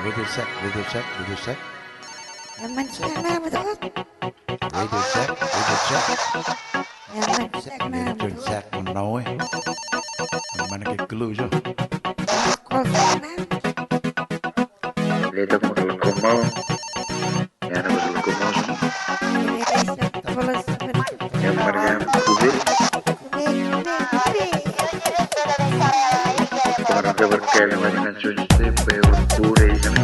Radio check. Naman check na betul. Radio check. Naman check na Radio betul. check menoi. Mana ke clue jo. Call na. Letak maglukumaw. Yan ang maglukumaw. Yang Mariam Kuli. Orang dia berkelima dengan cuci berpura ikan.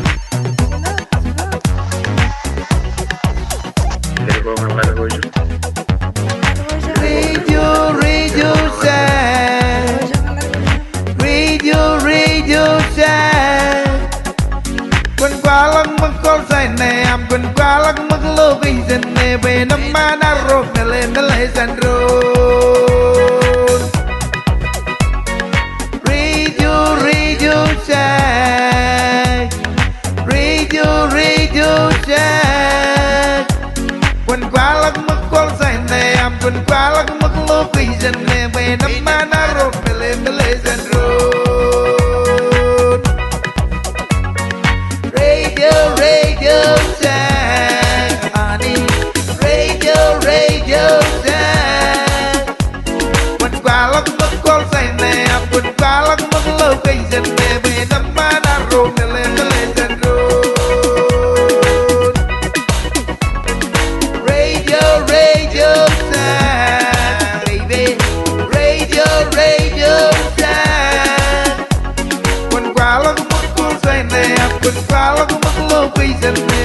Jadi kau ngambil kau ju. Radio check. Radio check. Quân qua lăng mắc con say này am quân qua lăng mắc lô cái dân này về năm mà đã rộp nè lên nó lại dần rồi. Radio check. Radio check. Quân qua lăng mắc con say này am quân qua lăng mắc lô cái dân này về năm mà đã rộp nè lên nó lại dần rồi. Radio check, honey. Radio check. Quân qua lắc mất con say nè, quân qua lắc mất lâu cây dần nè, về năm má đã rộn nè lên dần rộn. Radio check, baby. Radio check. Quân qua lắc mất con say nè, quân qua lắc mất lâu cây dần nè.